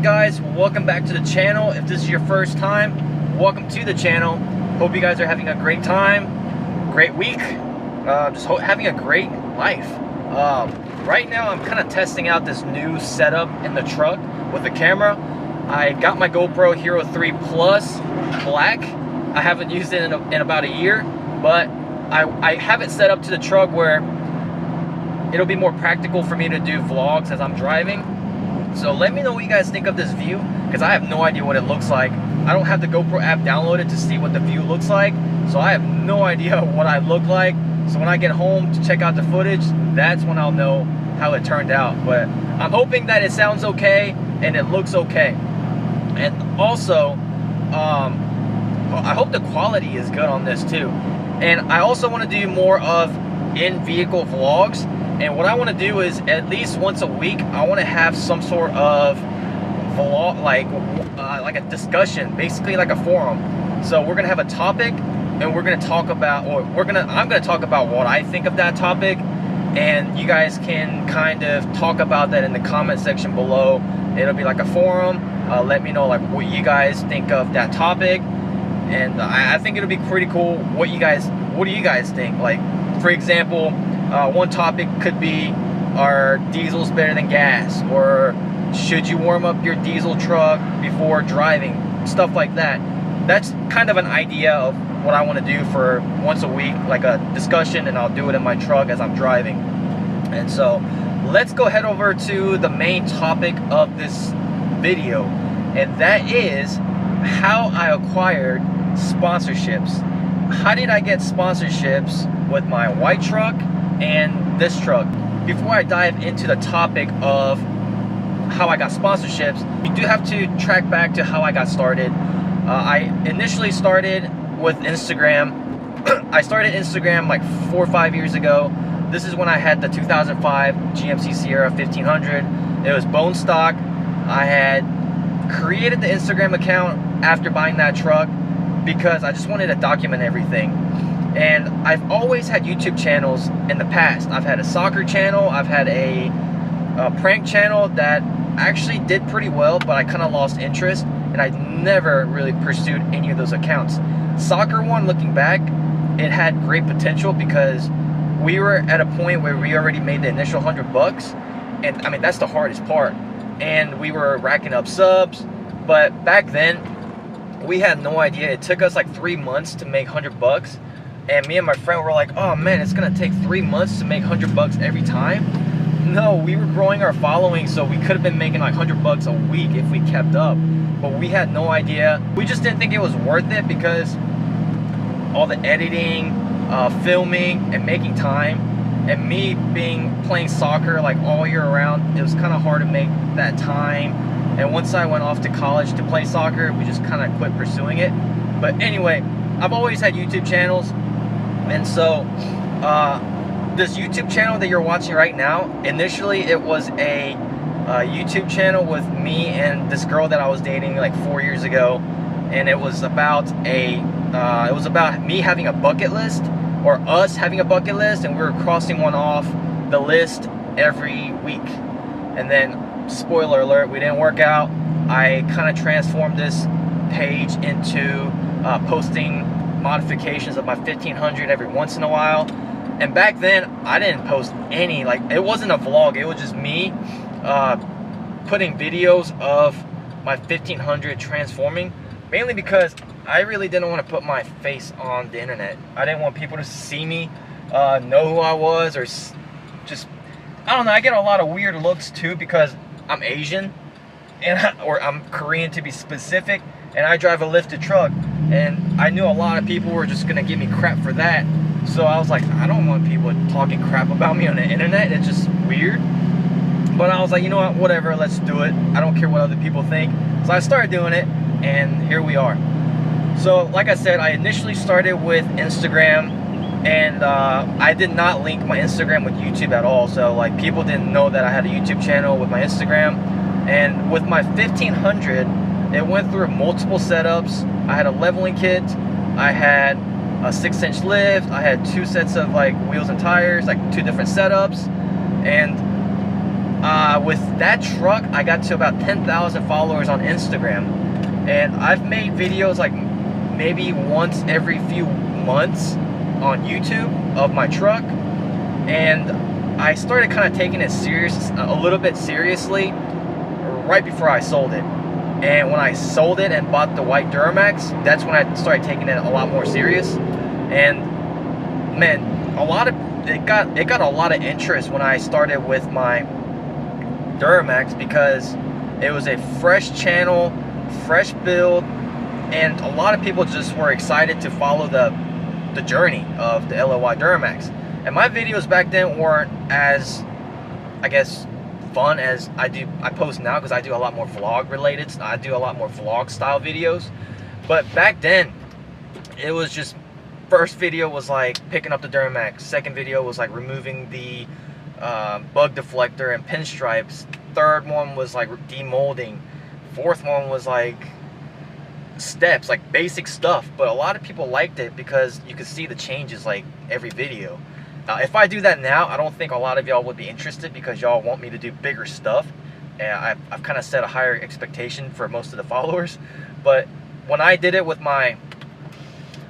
on, guys? Welcome back to the channel. If this is your first time, welcome to the channel. Hope you guys are having a great time, great week, having a great life. Right now I'm kind of testing out this new setup in the truck with the camera. I got my GoPro Hero 3 Plus Black. I haven't used it in about a year, but I have it set up to the truck where it'll be more practical for me to do vlogs as I'm driving. So let me know what you guys think of this view, because I have no idea what it looks like. I don't have the GoPro app downloaded to see what the view looks like, so I have no idea what I look like. So when I get home to check out the footage, that's when I'll know how it turned out. But I'm hoping that it sounds okay and it looks okay. And also, I hope the quality is good on this too. And I also want to do more of in-vehicle vlogs. And what I want to do is at least once a week, I want to have some sort of vlog, like a discussion, basically like a forum. So we're gonna have a topic, and we're gonna talk about, I'm gonna talk about what I think of that topic, and you guys can kind of talk about that in the comment section below. It'll be like a forum. Let me know like what you guys think of that topic, and I think it'll be pretty cool. What do you guys think? Like, for example, one topic could be, are diesels better than gas? Or should you warm up your diesel truck before driving? Stuff like that. That's kind of an idea of what I want to do for once a week, like a discussion, and I'll do it in my truck as I'm driving. And so let's go head over to the main topic of this video, and that is how I acquired sponsorships. How did I get sponsorships with my white truck and this truck? Before I dive into the topic of how I got sponsorships, you do have to track back to how I got started. I initially started with Instagram. I started Instagram like 4 or 5 years ago. This is when I had the 2005 GMC Sierra 1500. It was bone stock. I had created the Instagram account after buying that truck because I just wanted to document everything. And I've always had YouTube channels in the past. I've had a soccer channel, I've had a prank channel that actually did pretty well, but I kind of lost interest, and I never really pursued any of those accounts. Soccer one, looking back, it had great potential because we were at a point where we already made the initial $100, and I mean, that's the hardest part. And we were racking up subs, but back then we had no idea. It took us like 3 months to make $100. And me and my friend were like, oh man, it's gonna take 3 months to make $100 every time. No, we were growing our following, so we could have been making like $100 a week if we kept up. But we had no idea. We just didn't think it was worth it because all the editing, filming, and making time, and me playing soccer like all year round, it was kind of hard to make that time. And once I went off to college to play soccer, we just kind of quit pursuing it. But anyway, I've always had YouTube channels. And so this YouTube channel that you're watching right now, initially it was a YouTube channel with me and this girl that I was dating like 4 years ago, and it was about me having a bucket list, or us having a bucket list, and we were crossing one off the list every week. And then, spoiler alert, we didn't work out. I kind of transformed this page into posting modifications of my 1500 every once in a while. And back then I didn't post any, like, it wasn't a vlog, it was just me putting videos of my 1500 transforming, mainly because I really didn't want to put my face on the internet. I didn't want people to see me, know who I was, or just, I don't know. I get a lot of weird looks too because I'm Asian, or I'm Korean to be specific, and I drive a lifted truck. And I knew a lot of people were just gonna give me crap for that. So I was like, I don't want people talking crap about me on the internet. It's just weird. But I was like, you know what, whatever, let's do it. I don't care what other people think. So I started doing it, and here we are. So like I said, I initially started with Instagram, and I did not link my Instagram with YouTube at all. So like, people didn't know that I had a YouTube channel with my Instagram. And with my 1500, it went through multiple setups. I had a leveling kit, I had a 6-inch lift, I had 2 sets of like wheels and tires, like 2 different setups. And with that truck, I got to about 10,000 followers on Instagram, and I've made videos like maybe once every few months on YouTube of my truck, and I started kind of taking it a little bit seriously right before I sold it. And when I sold it and bought the white Duramax, that's when I started taking it a lot more serious. And man, it got a lot of interest when I started with my Duramax, because it was a fresh channel, fresh build, and a lot of people just were excited to follow the journey of the LOY Duramax. And my videos back then weren't as, I guess, fun as I post now, because I do a lot more vlog related. I do a lot more vlog style videos. But back then, it was just, first video was like picking up the Duramax. Second video was like removing the bug deflector and pinstripes. Third one was like demolding. Fourth one was like steps, like basic stuff. But a lot of people liked it because you could see the changes like every video. If I do that now, I don't think a lot of y'all would be interested, because y'all want me to do bigger stuff, and I've kind of set a higher expectation for most of the followers. But when I did it with my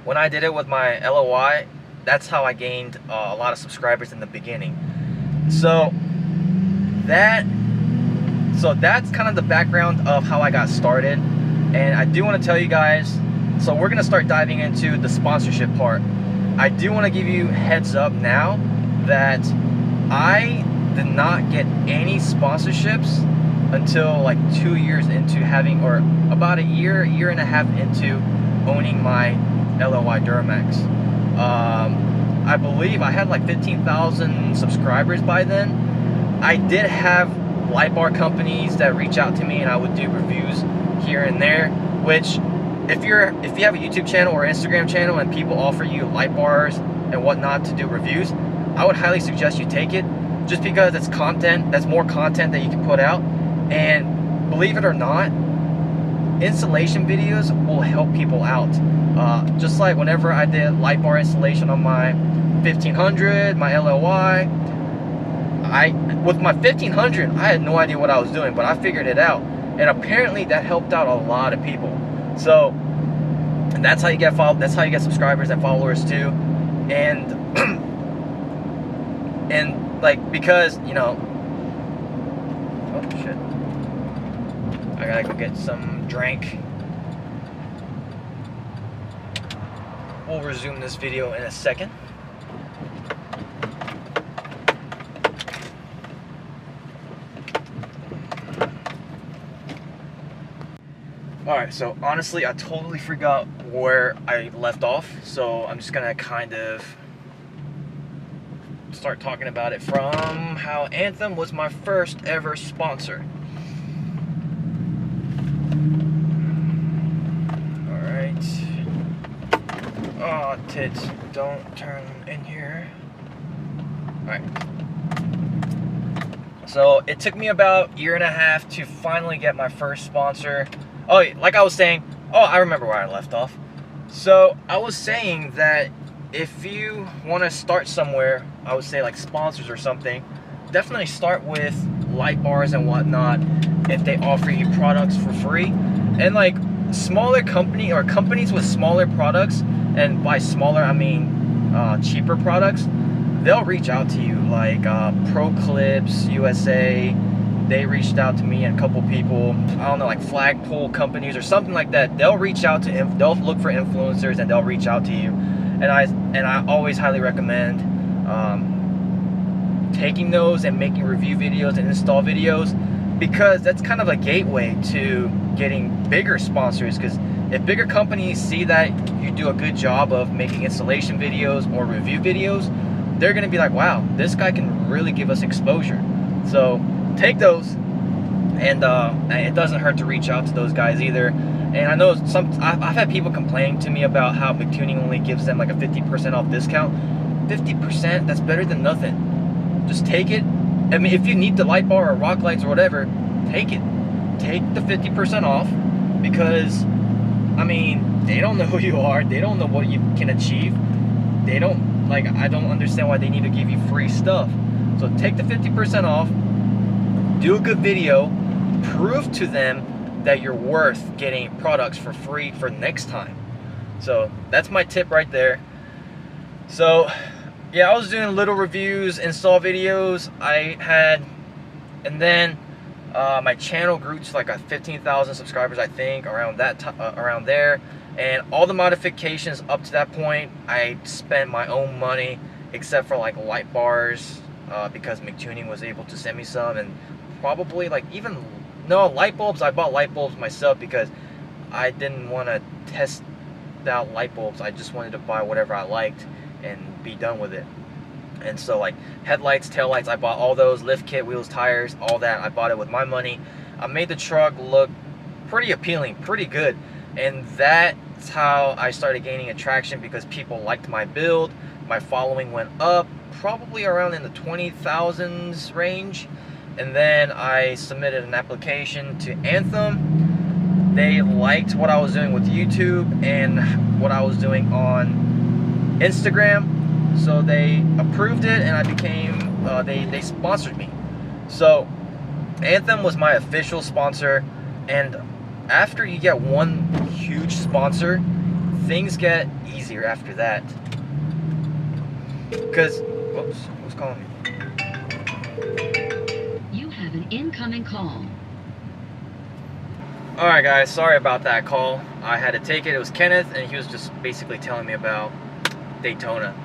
LOY, that's how I gained a lot of subscribers in the beginning. So that's kind of the background of how I got started. And I do want to tell you guys, so we're going to start diving into the sponsorship part. I do want to give you heads up now that I did not get any sponsorships until like 2 years into having, or about a year and a half into owning my LOY Duramax. I believe I had like 15,000 subscribers by then. I did have light bar companies that reach out to me, and I would do reviews here and there, which if you have a YouTube channel or Instagram channel and people offer you light bars and whatnot to do reviews, I would highly suggest you take it, just because it's content, that's more content that you can put out. And believe it or not, installation videos will help people out. Just like whenever I did light bar installation on my 1500, my LOY, with my 1500, I had no idea what I was doing, but I figured it out. And apparently that helped out a lot of people. So that's how you get subscribers and followers too. And and like, because, you know, oh shit, I gotta go get some drink. We'll resume this video in a second. Alright, so honestly, I totally forgot where I left off, so I'm just gonna kind of start talking about it from how Anthem was my first ever sponsor. Alright. Oh, tits, don't turn in here. Alright. So it took me about a year and a half to finally get my first sponsor. Oh, like I was saying, I remember where I left off. So I was saying that if you want to start somewhere, I would say like sponsors or something, definitely start with light bars and whatnot if they offer you products for free. And like smaller companies with smaller products, and by smaller I mean cheaper products, they'll reach out to you. Like Pro Clips USA, they reached out to me and a couple people. I don't know, like flagpole companies or something like that. They'll reach out to they'll look for influencers and they'll reach out to you. And I always highly recommend taking those and making review videos and install videos, because that's kind of a gateway to getting bigger sponsors. Because if bigger companies see that you do a good job of making installation videos or review videos, they're gonna be like, wow, this guy can really give us exposure. So take those, and it doesn't hurt to reach out to those guys either. And I know I've had people complain to me about how McTuning only gives them like a 50% off discount. 50%, that's better than nothing. Just take it. I mean, if you need the light bar or rock lights or whatever, take it. Take the 50% off, because I mean, they don't know who you are, they don't know what you can achieve. They don't, like, I don't understand why they need to give you free stuff. So take the 50% off, do a good video, prove to them that you're worth getting products for free for next time. So that's my tip right there. So yeah, I was doing little reviews, install videos and then my channel grew to like 15,000 subscribers, I think, around there. And all the modifications up to that point, I spent my own money, except for like light bars, because McTuning was able to send me some, and probably like light bulbs. I bought light bulbs myself because I didn't want to test out light bulbs. I just wanted to buy whatever I liked and be done with it. And so like headlights, taillights, I bought all those, lift kit, wheels, tires, all that. I bought it with my money. I made the truck look pretty appealing, pretty good. And that's how I started gaining attraction, because people liked my build. My following went up, probably around in the 20,000s range. And then I submitted an application to Anthem. They liked what I was doing with YouTube and what I was doing on Instagram. So they approved it, and I became, they sponsored me. So Anthem was my official sponsor, and after you get one huge sponsor, things get easier after that. Because, whoops, who's calling me? You have an incoming call. Alright guys, sorry about that call. I had to take it. It was Kenneth, and he was just basically telling me about Daytona.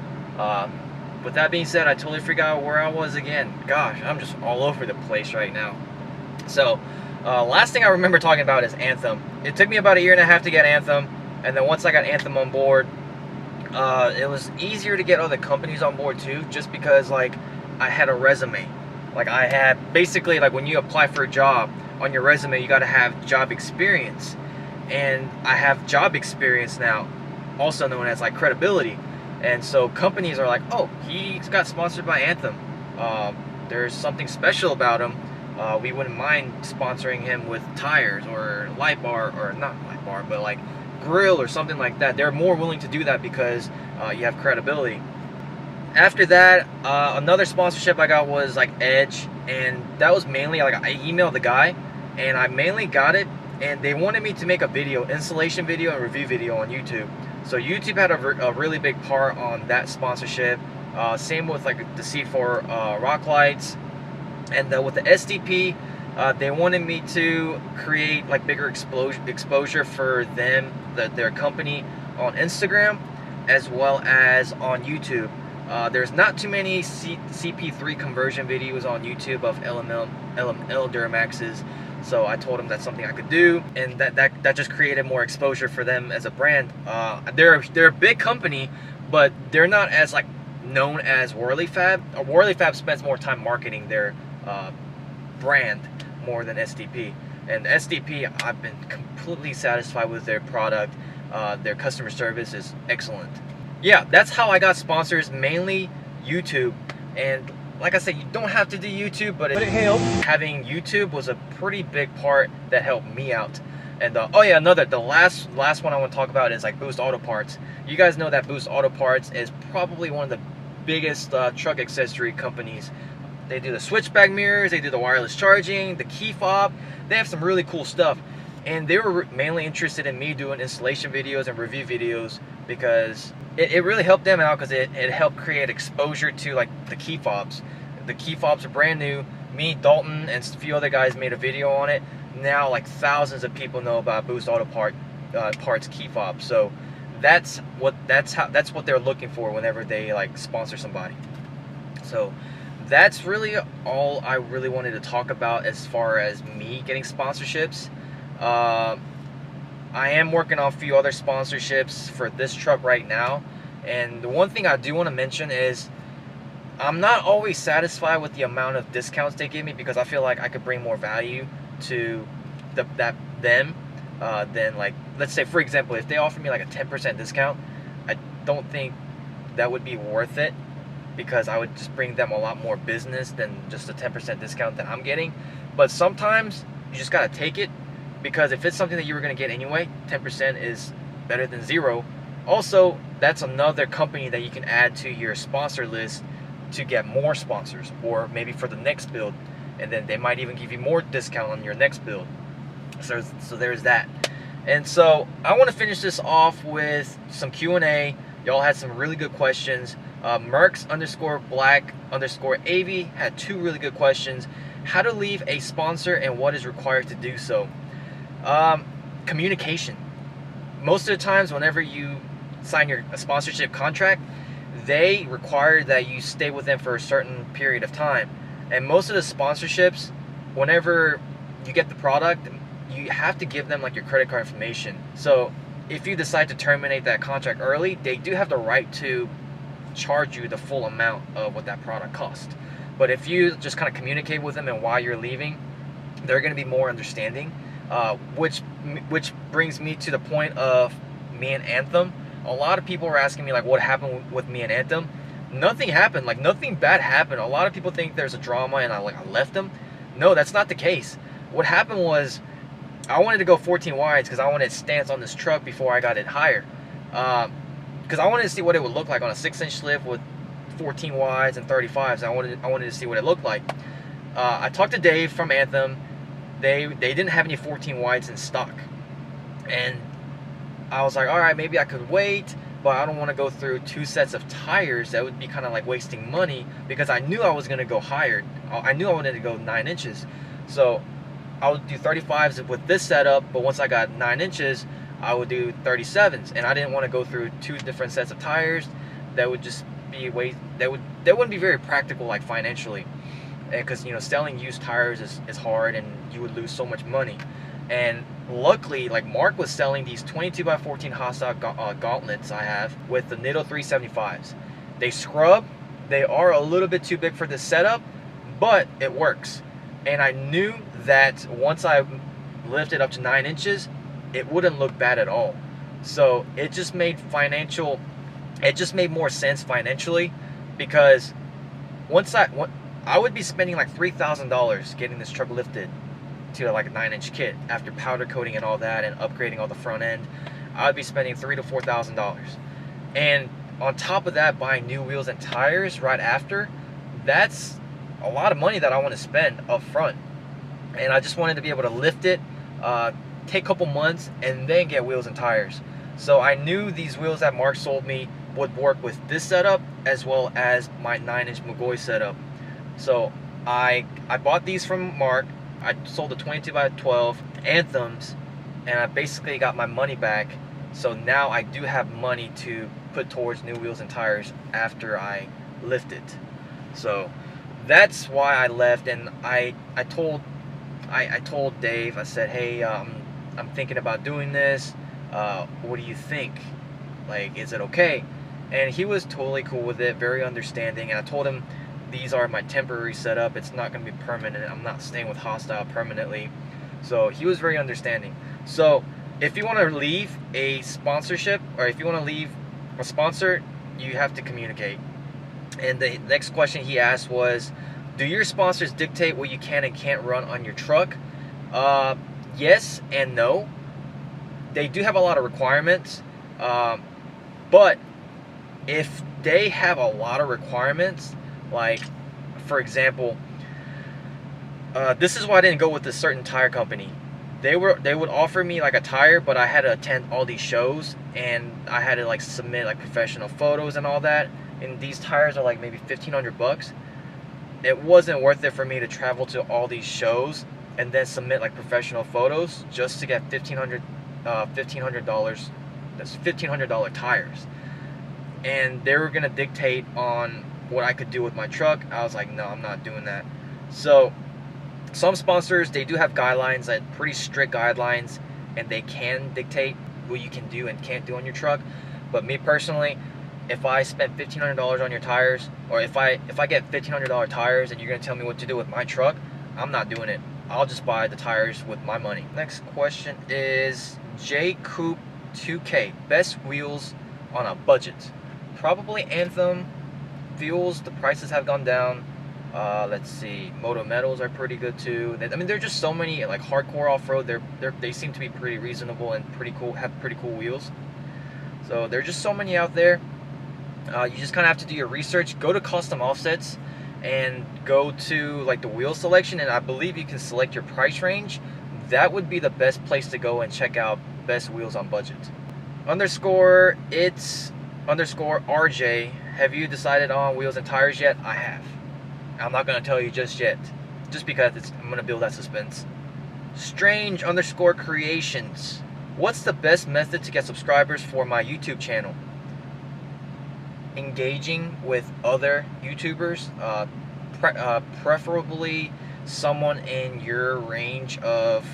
With that being said, I totally forgot where I was again. Gosh, I'm just all over the place right now. So, last thing I remember talking about is Anthem. It took me about 1.5 years to get Anthem, and then once I got Anthem on board, it was easier to get other companies on board too, just because like I had a resume. Like I had, basically, like when you apply for a job, on your resume you got to have job experience, and I have job experience now, also known as like credibility. And so companies are like, oh, he's got sponsored by Anthem, there's something special about him, we wouldn't mind sponsoring him with tires or light bar, or not light bar, but like grill or something like that. They're more willing to do that because you have credibility. After that, another sponsorship I got was like Edge, and that was mainly like I emailed the guy, and I mainly got it, and they wanted me to make a video, installation video and review video on YouTube. So YouTube had a really big part on that sponsorship. Same with like the C4 rock lights, and with the SDP, they wanted me to create like bigger exposure for them, their company, on Instagram as well as on YouTube. There's not too many CP3 conversion videos on YouTube of LML Duramaxes, so I told them that's something I could do, and that just created more exposure for them as a brand. They're a big company, but they're not as like known as Whirly Fab. Whirly Fab spends more time marketing their brand more than SDP. And SDP, I've been completely satisfied with their product. Their customer service is excellent. Yeah, that's how I got sponsors, mainly YouTube. And like I said, you don't have to do YouTube, but it helped. Having YouTube was a pretty big part that helped me out. And oh yeah, the last one I want to talk about is like Boost Auto Parts. You guys know that Boost Auto Parts is probably one of the biggest truck accessory companies. They do the switchback mirrors, they do the wireless charging, the key fob. They have some really cool stuff. And they were mainly interested in me doing installation videos and review videos, because it really helped them out, because it helped create exposure to like the key fobs. The key fobs are brand new. Me, Dalton, and a few other guys made a video on it. Now like thousands of people know about Boost Auto Parts key fobs. So that's what they're looking for whenever they like sponsor somebody. So that's really all I really wanted to talk about as far as me getting sponsorships. I am working on a few other sponsorships for this truck right now, and the one thing I do want to mention is I'm not always satisfied with the amount of discounts they give me, because I feel like I could bring more value to them than, like, let's say for example, if they offer me like a 10% discount, I don't think that would be worth it, because I would just bring them a lot more business than just a 10% discount that I'm getting. But sometimes you just gotta take it, because if it's something that you were going to get anyway, 10% is better than 0. Also, that's another company that you can add to your sponsor list to get more sponsors, or maybe for the next build. and then they might even give you more discount on your next build. So there's that. And so I want to finish this off with some Q&A. Y'all had some really good questions. Mercs_black_AV had 2 really good questions. How to leave a sponsor and what is required to do so. Communication. Most of the times whenever you sign a sponsorship contract, they require that you stay with them for a certain period of time. And most of the sponsorships, whenever you get the product, you have to give them like your credit card information. So if you decide to terminate that contract early, they do have the right to charge you the full amount of what that product cost. But if you just kind of communicate with them and why you're leaving, they're going to be more understanding. Which brings me to the point of me and Anthem. A lot of people were asking me like what happened with me and Anthem. Nothing happened, like nothing bad happened. A lot of people think there's a drama and I left them. No, that's not the case. What happened was I wanted to go 14 wides because I wanted stance on this truck before I got it higher. Because I wanted to see what it would look like on a 6-inch lift with 14 wides and 35s. I wanted to see what it looked like. I talked to Dave from Anthem. They didn't have any 14 wides in stock, and I was like, all right, maybe I could wait, but I don't want to go through 2 sets of tires. That would be kind of like wasting money, because I knew I was going to go higher. I knew I wanted to go 9 inches, so I would do 35s with this setup, but once I got 9 inches, I would do 37s, and I didn't want to go through 2 different sets of tires. That would just be that wouldn't be very practical, like financially, because you know, selling used tires is hard, and you would lose so much money. And luckily, like, Mark was selling these 22x14 Hostile Gauntlets I have with the Nitto 375s. They scrub. They are a little bit too big for this setup, but it works. And I knew that once I lifted up to 9 inches, it wouldn't look bad at all. So it just made more sense financially, because once I would be spending like $3,000 getting this truck lifted to like a 9-inch kit after powder coating and all that and upgrading all the front end. I would be spending $3,000 to $4,000, and on top of that, buying new wheels and tires right after. That's a lot of money that I want to spend up front, and I just wanted to be able to lift it, take a couple months, and then get wheels and tires. So I knew these wheels that Mark sold me would work with this setup as well as my 9-inch McGoy setup. So I bought these from Mark. I sold the 22x12 Anthems, and I basically got my money back. So now I do have money to put towards new wheels and tires after I lift it. So that's why I left. And I told Dave, I said, hey, I'm thinking about doing this. What do you think? Like, is it okay? And he was totally cool with it, very understanding. And I told him, these are my temporary setup. It's not going to be permanent. I'm not staying with Hostile permanently. So he was very understanding. So if you want to leave a sponsorship, or if you want to leave a sponsor, you have to communicate. And the next question he asked was, do your sponsors dictate what you can and can't run on your truck? Yes and no. They do have a lot of requirements. But if they have a lot of requirements, like, for example, this is why I didn't go with this certain tire company. They would offer me like a tire, but I had to attend all these shows, and I had to like submit like professional photos and all that. And these tires are like maybe $1,500. It wasn't worth it for me to travel to all these shows and then submit like professional photos just to get $1,500. That's $1,500 tires, and they were gonna dictate on what I could do with my truck. I was like, no, I'm not doing that. So some sponsors, they do have guidelines, like pretty strict guidelines, and they can dictate what you can do and can't do on your truck. But me personally, if I spend $1,500 on your tires, or if I get $1,500 tires and you're gonna tell me what to do with my truck, I'm not doing it. I'll just buy the tires with my money. Next question is Coop 2K, best wheels on a budget. Probably Anthem. Fuels, the prices have gone down. Let's see, Moto Metals are pretty good too. I mean, there's just so many, like hardcore off-road. They seem to be pretty reasonable and pretty cool. Have pretty cool wheels. So there's just so many out there. You just kind of have to do your research. Go to Custom Offsets and go to like the wheel selection, and I believe you can select your price range. That would be the best place to go and check out best wheels on budget. Underscore it's underscore RJ, have you decided on wheels and tires yet? I have. I'm not gonna tell you just yet, just because I'm gonna build that suspense. Strange underscore creations, what's the best method to get subscribers for my YouTube channel? Engaging with other YouTubers, preferably someone in your range of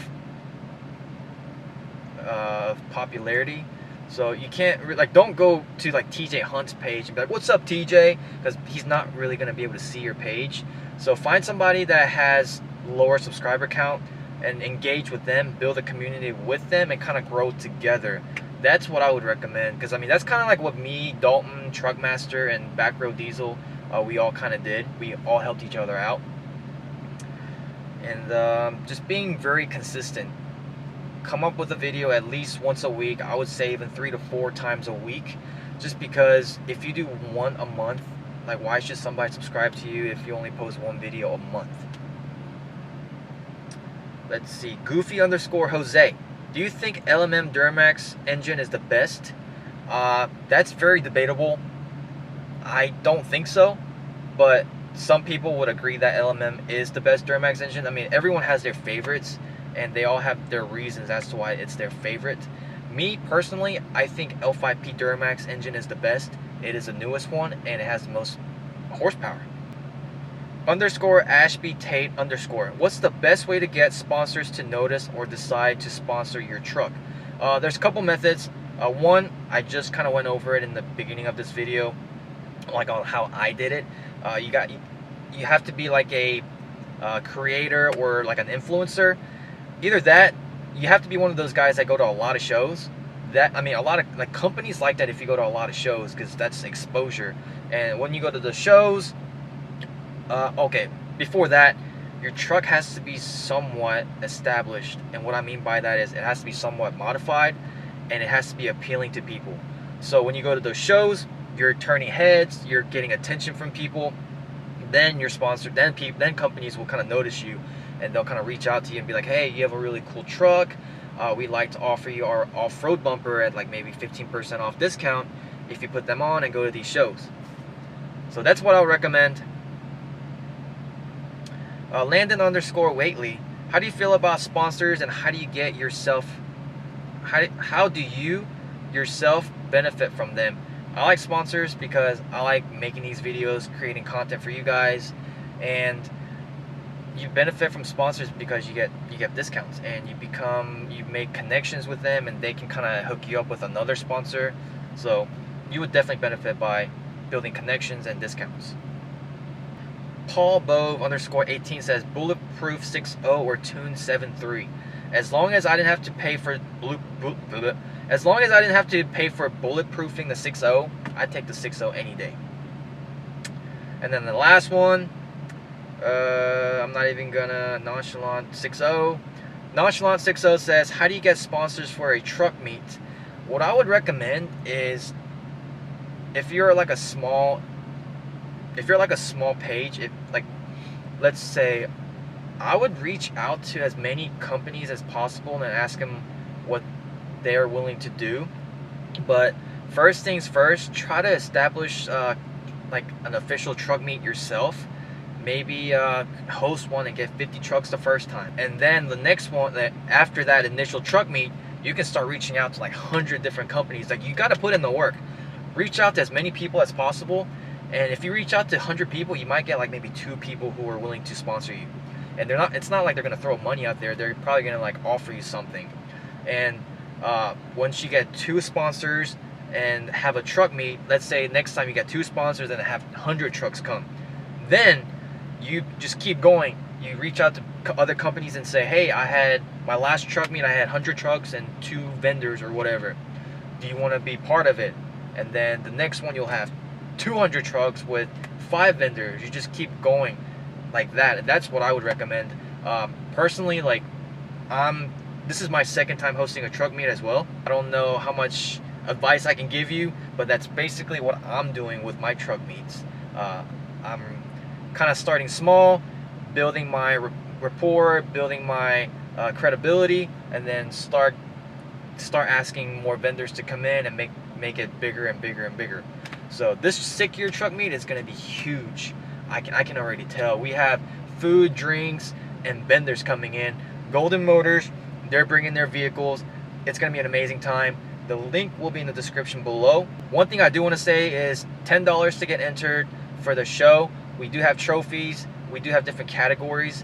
popularity. So you can't like, don't go to like TJ Hunt's page and be like, what's up TJ, because he's not really going to be able to see your page. So find somebody that has lower subscriber count and engage with them, build a community with them, and kind of grow together. That's what I would recommend, because I mean that's kind of like what me, Dalton, TruckMaster, and Back Row Diesel, we all kind of did. We all helped each other out, and just being very consistent. Come up with a video at least once a week. I would say even 3 to 4 times a week, just because if you do one a month, like why should somebody subscribe to you if you only post one video a month? Let's see, Goofy underscore Jose, do you think LMM Duramax engine is the best? That's very debatable. I don't think so, but some people would agree that LMM is the best Duramax engine. I mean, everyone has their favorites, and they all have their reasons as to why it's their favorite. Me, personally, I think L5P Duramax engine is the best. It is the newest one, and it has the most horsepower. Underscore Ashby Tate underscore, what's the best way to get sponsors to notice or decide to sponsor your truck? There's a couple methods. One, I just kind of went over it in the beginning of this video, like on how I did it. You have to be like a creator or like an influencer. Either that, you have to be one of those guys that go to a lot of shows. That, I mean, a lot of like companies like that if you go to a lot of shows, because that's exposure. And when you go to the shows, okay, before that, your truck has to be somewhat established. And what I mean by that is it has to be somewhat modified, and it has to be appealing to people. So when you go to those shows, you're turning heads, you're getting attention from people. Then you're sponsored. Then companies will kind of notice you, and they'll kind of reach out to you and be like, hey, you have a really cool truck. We'd like to offer you our off-road bumper at like maybe 15% off discount if you put them on and go to these shows. So that's what I would recommend. Landon underscore Waitley, how do you feel about sponsors, and how do you get yourself, how do you yourself benefit from them? I like sponsors because I like making these videos, creating content for you guys, and you benefit from sponsors because you get discounts, and you make connections with them, and they can kind of hook you up with another sponsor. So you would definitely benefit by building connections and discounts. Paul Bove underscore 18 says bulletproof 6.0 or tune 7.3. As long as I didn't have to pay for bulletproofing the 6.0, I'd take the 6.0 any day. And then the last one, I'm not even gonna, Nonchalant 6.0. Nonchalant 6.0 says, how do you get sponsors for a truck meet? What I would recommend is, if you're like a small page, let's say, I would reach out to as many companies as possible and ask them what they're willing to do. But first things first, try to establish like an official truck meet yourself. Maybe host one and get 50 trucks the first time, and then the next one, after that initial truck meet, you can start reaching out to like 100 different companies. Like, you got to put in the work. Reach out to as many people as possible, and if you reach out to 100 people, you might get like maybe 2 people who are willing to sponsor you. And it's not like they're gonna throw money out there. They're probably gonna like offer you something. And once you get 2 sponsors and have a truck meet, let's say next time you get 2 sponsors and have 100 trucks come, then you just keep going. You reach out to other companies and say, hey, I had my last truck meet, I had 100 trucks and 2 vendors or whatever. Do you want to be part of it? And then the next one, you'll have 200 trucks with 5 vendors. You just keep going like that. And that's what I would recommend. Personally, like, this is my second time hosting a truck meet as well. I don't know how much advice I can give you, but that's basically what I'm doing with my truck meets. I'm kind of starting small, building my rapport, building my credibility, and then start asking more vendors to come in and make it bigger and bigger and bigger. So this sick year truck meet is going to be huge. I can already tell. We have food, drinks, and vendors coming in. Golden Motors, they're bringing their vehicles. It's going to be an amazing time. The link will be in the description below. One thing I do want to say is $10 to get entered for the show. We do have trophies. We do have different categories.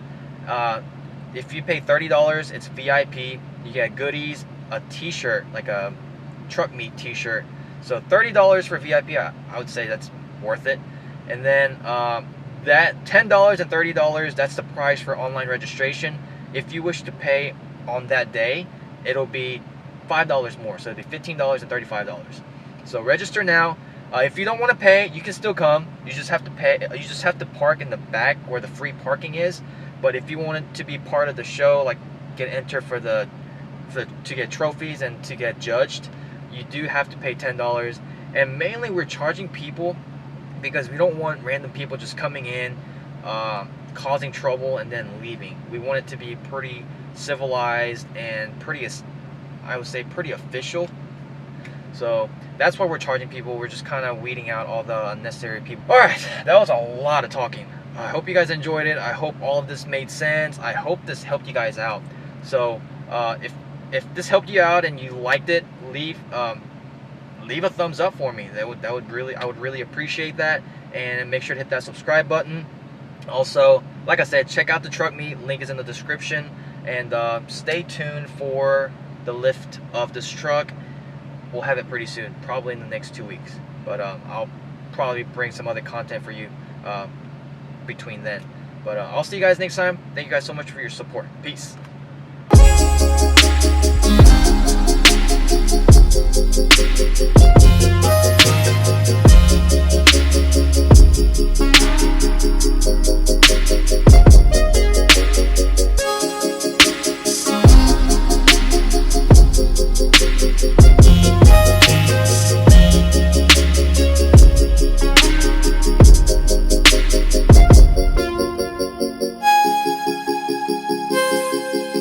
If you pay $30, it's VIP. You get goodies, a t-shirt, like a truck meet t-shirt. So $30 for VIP, I would say that's worth it. And then that $10 and $30, that's the price for online registration. If you wish to pay on that day, it'll be $5 more, so it'll be $15 and $35. So register now. If you don't want to pay, you can still come. You just have to pay. You just have to park in the back where the free parking is. But if you wanted to be part of the show, like get entered to get trophies and to get judged, you do have to pay $10. And mainly we're charging people because we don't want random people just coming in, causing trouble and then leaving. We want it to be pretty civilized and pretty, I would say, pretty official. So that's why we're charging people. We're just kind of weeding out all the unnecessary people. All right, that was a lot of talking. I hope you guys enjoyed it. I hope all of this made sense. I hope this helped you guys out. So if this helped you out and you liked it, leave a thumbs up for me. I would really appreciate that. And make sure to hit that subscribe button. Also, like I said, check out the truck meet. Link is in the description. And stay tuned for the lift of this truck. We'll have it pretty soon, probably in the next 2 weeks. But I'll probably bring some other content for you between then. But I'll see you guys next time. Thank you guys so much for your support. Peace.